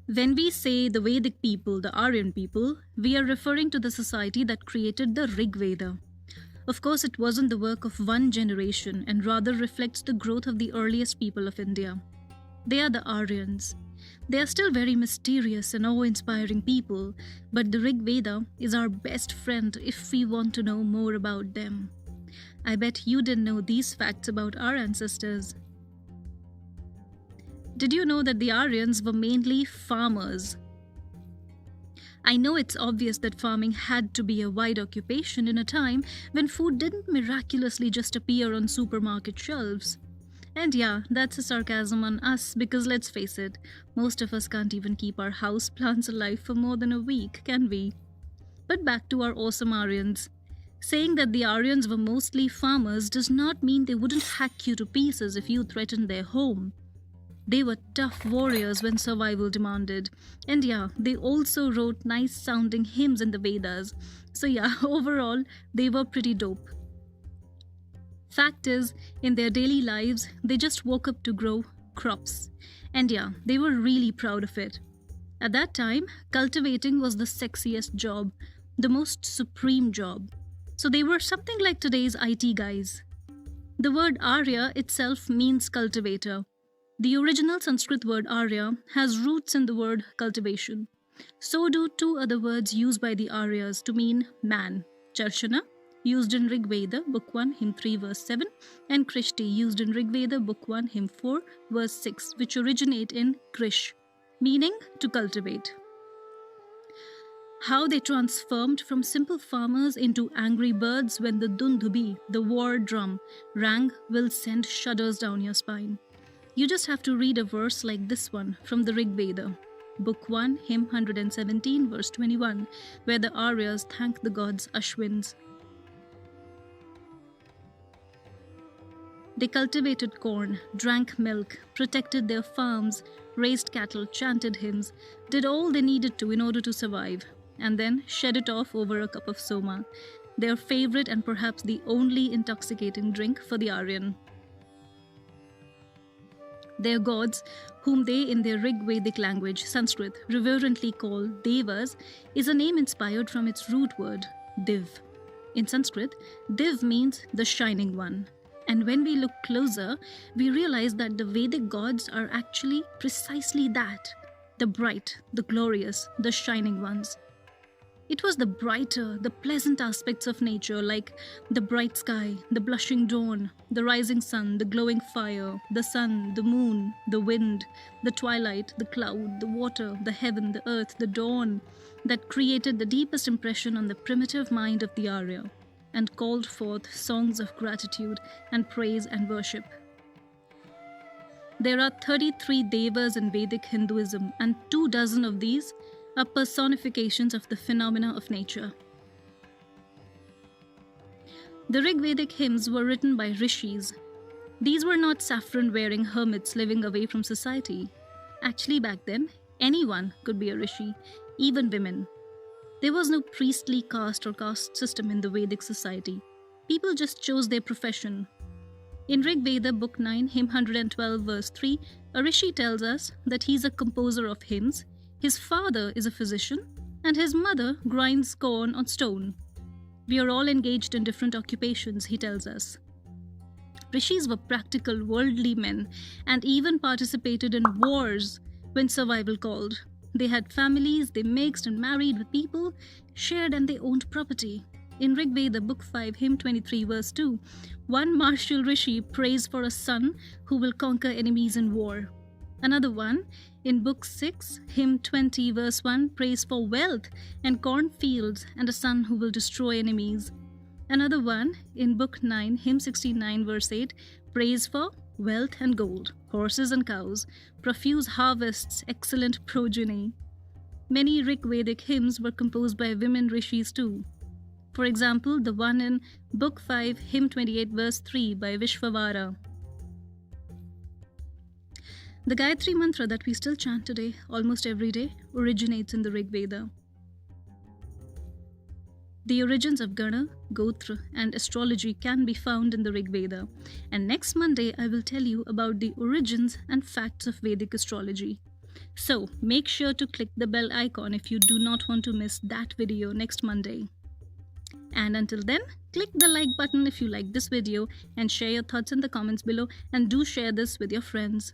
When we say the Vedic people, the Aryan people, we are referring to the society that created the Rig Veda. Of course, it wasn't the work of one generation and rather reflects the growth of the earliest people of India. They are the Aryans. They are still very mysterious and awe inspiring people, but the Rig Veda is our best friend if we want to know more about them. I bet you didn't know these facts about our ancestors. Did you know that the Aryans were mainly farmers? I know it's obvious that farming had to be a wide occupation in a time when food didn't miraculously just appear on supermarket shelves. And yeah, that's a sarcasm on us because let's face it, most of us can't even keep our house plants alive for more than a week, can we? But back to our awesome Aryans. Saying that the Aryans were mostly farmers does not mean they wouldn't hack you to pieces if you threatened their home. They were tough warriors when survival demanded. And yeah, they also wrote nice sounding hymns in the Vedas. So yeah, overall, they were pretty dope. Fact is, in their daily lives, they just woke up to grow crops. And yeah, they were really proud of it. At that time, cultivating was the sexiest job, the most supreme job. So they were something like today's IT guys. The word Arya itself means cultivator. The original Sanskrit word Arya has roots in the word cultivation. So do two other words used by the Aryas to mean man: Charshana, used in Rig Veda, Book 1, Hymn 3, verse 7, and Krishti, used in Rig Veda, Book 1, Hymn 4, verse 6, which originate in Krish, meaning to cultivate. How they transformed from simple farmers into angry birds when the Dundhubi, the war drum, rang will send shudders down your spine. You just have to read a verse like this one from the Rig Veda, Book 1, Hymn 117, verse 21, where the Aryas thank the gods Ashwins. They cultivated corn, drank milk, protected their farms, raised cattle, chanted hymns, did all they needed to in order to survive, and then shed it off over a cup of soma, their favorite and perhaps the only intoxicating drink for the Aryan. Their gods, whom they in their Rig Vedic language, Sanskrit, reverently call Devas, is a name inspired from its root word, Div. In Sanskrit, Div means the shining one. And when we look closer, we realize that the Vedic gods are actually precisely that: the bright, the glorious, the shining ones. It was the brighter, the pleasant aspects of nature, like the bright sky, the blushing dawn, the rising sun, the glowing fire, the sun, the moon, the wind, the twilight, the cloud, the water, the heaven, the earth, the dawn, that created the deepest impression on the primitive mind of the Arya and called forth songs of gratitude and praise and worship. There are 33 devas in Vedic Hinduism, and 24 of these are personifications of the phenomena of nature. The Rig Vedic hymns were written by rishis. These were not saffron-wearing hermits living away from society. Actually, back then, anyone could be a rishi, even women. There was no priestly caste or caste system in the Vedic society. People just chose their profession. In Rig Veda, Book 9, Hymn 112, verse 3, a rishi tells us that he's a composer of hymns, his father is a physician, and his mother grinds corn on stone. We are all engaged in different occupations, he tells us. Rishis were practical, worldly men and even participated in wars when survival called. They had families, they mixed and married with people, shared and they owned property. In Rig Veda, Book 5, Hymn 23, verse 2, one martial rishi prays for a son who will conquer enemies in war. Another one, in Book 6, Hymn 20, verse 1, prays for wealth and cornfields and a son who will destroy enemies. Another one, in Book 9, Hymn 69, verse 8, prays for wealth and gold, horses and cows, profuse harvests, excellent progeny. Many Rig Vedic hymns were composed by women rishis too. For example, the one in Book 5, Hymn 28, verse 3 by Vishwavara. The Gayatri Mantra that we still chant today, almost every day, originates in the Rig Veda. The origins of Gana, Gotra, and astrology can be found in the Rig Veda, and next Monday I will tell you about the origins and facts of Vedic astrology. So make sure to click the bell icon if you do not want to miss that video next Monday. And until then, click the like button if you like this video and share your thoughts in the comments below, and do share this with your friends.